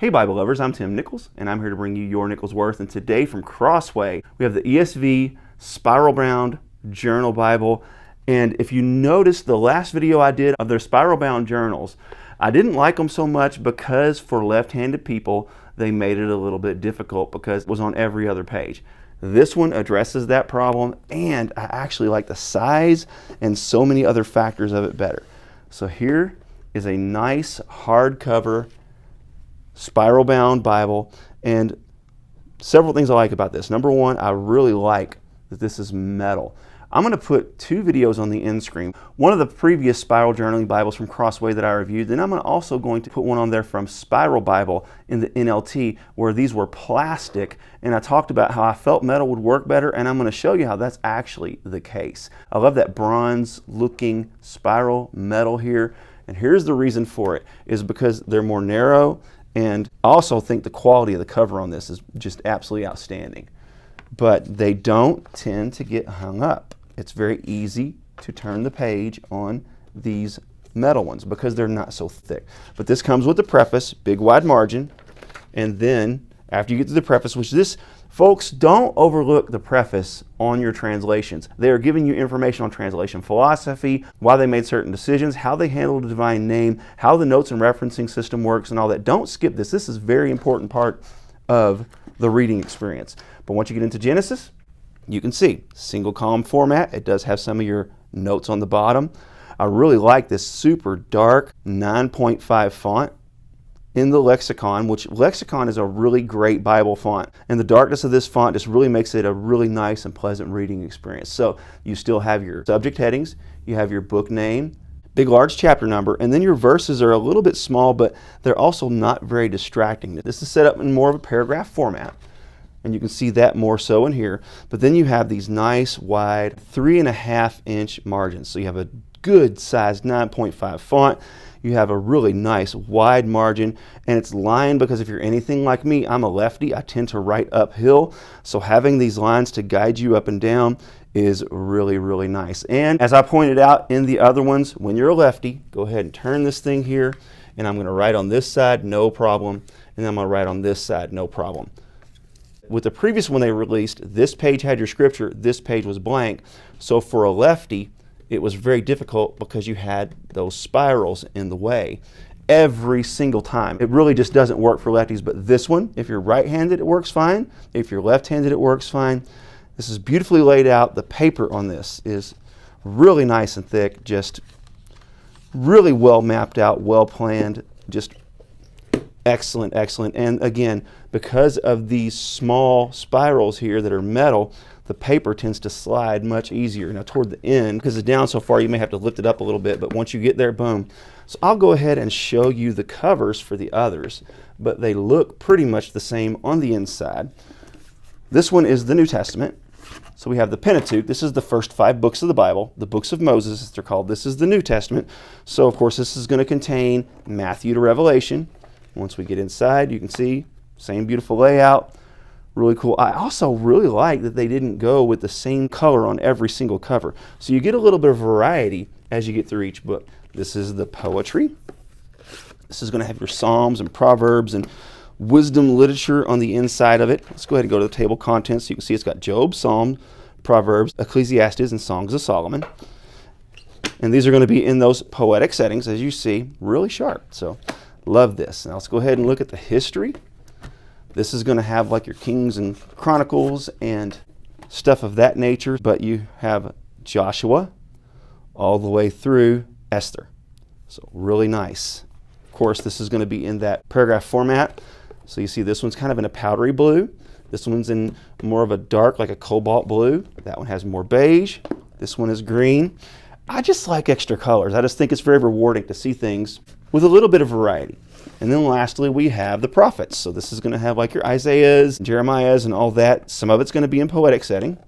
Hey Bible lovers, I'm Tim Nichols, and I'm here to bring you your Nichols Worth. And today from Crossway, we have the ESV Spiral Bound Journal Bible. And if you noticed the last video I did of their spiral bound journals, I didn't like them so much because for left-handed people, they made it a little bit difficult because it was on every other page. This one addresses that problem, and I actually like the size and so many other factors of it better. So here is a nice hardcover spiral bound Bible, and several things I like about this. Number one, I really like that this is metal. I'm going to put two videos on the end screen. One of the previous spiral journaling Bibles from Crossway that I reviewed, then I'm also going to put one on there from Spiral Bible in the NLT where these were plastic, and I talked about how I felt metal would work better, and I'm going to show you how that's actually the case. I love that bronze looking spiral metal here, and here's the reason for it, is because they're more narrow. And I also think the quality of the cover on this is just absolutely outstanding. But they don't tend to get hung up. It's very easy to turn the page on these metal ones because they're not so thick. But this comes with the preface, big wide margin. And then after you get to the preface, which this, folks, don't overlook the preface on your translations. They are giving you information on translation philosophy, why they made certain decisions, how they handled the divine name, how the notes and referencing system works and all that. Don't skip this. This is a very important part of the reading experience. But once you get into Genesis, you can see single column format. It does have some of your notes on the bottom. I really like this super dark 9.5 font in the lexicon, which lexicon is a really great Bible font. And the darkness of this font just really makes it a really nice and pleasant reading experience. So you still have your subject headings, you have your book name, big large chapter number, and then your verses are a little bit small, but they're also not very distracting. This is set up in more of a paragraph format, and you can see that more so in here. But then you have these nice wide 3.5 inch margins. So you have a good sized 9.5 font. You have a really nice wide margin, and it's lined because if you're anything like me, I'm a lefty. I tend to write uphill. So having these lines to guide you up and down is really, really nice. And as I pointed out in the other ones, when you're a lefty, go ahead and turn this thing here, and I'm going to write on this side, no problem. And then I'm going to write on this side, no problem. With the previous one they released, this page had your scripture, this page was blank. So for a lefty, it was very difficult because you had those spirals in the way every single time. It really just doesn't work for lefties, but this one, if you're right-handed, it works fine. If you're left-handed, it works fine. This is beautifully laid out. The paper on this is really nice and thick, just really well mapped out, well planned, just excellent, excellent. And again, because of these small spirals here that are metal, the paper tends to slide much easier. Now toward the end, because it's down so far, you may have to lift it up a little bit, but once you get there, boom. So I'll go ahead and show you the covers for the others, but they look pretty much the same on the inside. This one is the New Testament. So we have the Pentateuch. This is the first 5 books of the Bible, the books of Moses, as they're called. This is the New Testament. So of course, this is going to contain Matthew to Revelation. Once we get inside, you can see, same beautiful layout. Really cool. I also really like that they didn't go with the same color on every single cover. So you get a little bit of variety as you get through each book. This is the poetry. This is going to have your Psalms and Proverbs and wisdom literature on the inside of it. Let's go ahead and go to the table contents. So you can see it's got Job, Psalm, Proverbs, Ecclesiastes, and Songs of Solomon. And these are going to be in those poetic settings, as you see, really sharp. So love this. Now let's go ahead and look at the history. This is going to have like your Kings and Chronicles and stuff of that nature, but you have Joshua all the way through Esther. So really nice. Of course, this is going to be in that paragraph format. So you see this one's kind of in a powdery blue. This one's in more of a dark, like a cobalt blue. That one has more beige. This one is green. I just like extra colors. I just think it's very rewarding to see things with a little bit of variety. And then lastly, we have the prophets. So this is going to have like your Isaiahs, Jeremiahs, and all that. Some of it's going to be in poetic setting.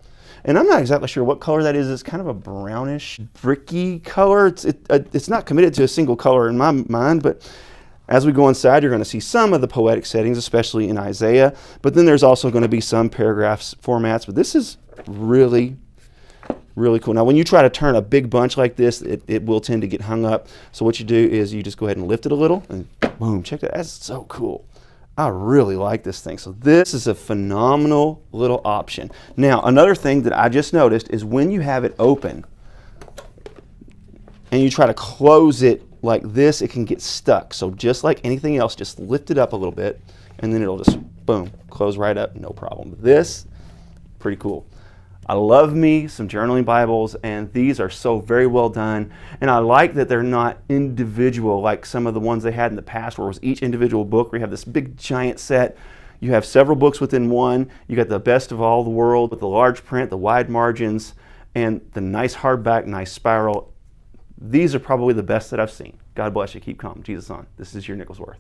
And I'm not exactly sure what color that is. It's kind of a brownish, bricky color. It's not committed to a single color in my mind, but as we go inside, you're going to see some of the poetic settings, especially in Isaiah. But then there's also going to be some paragraphs formats. But this is really, really cool. Now, when you try to turn a big bunch like this, it will tend to get hung up. So what you do is you just go ahead and lift it a little, and boom, check that. That's so cool. I really like this thing. So this is a phenomenal little option. Now, another thing that I just noticed is when you have it open and you try to close it like this, it can get stuck. So just like anything else, just lift it up a little bit and then it'll just, boom, close right up, no problem. This, pretty cool. I love me some journaling Bibles, and these are so very well done. And I like that they're not individual like some of the ones they had in the past where it was each individual book where you have this big giant set. You have several books within one. You got the best of all the world with the large print, the wide margins, and the nice hardback, nice spiral. These are probably the best that I've seen. God bless you. Keep calm. Jesus on. This is your Nicholsworth.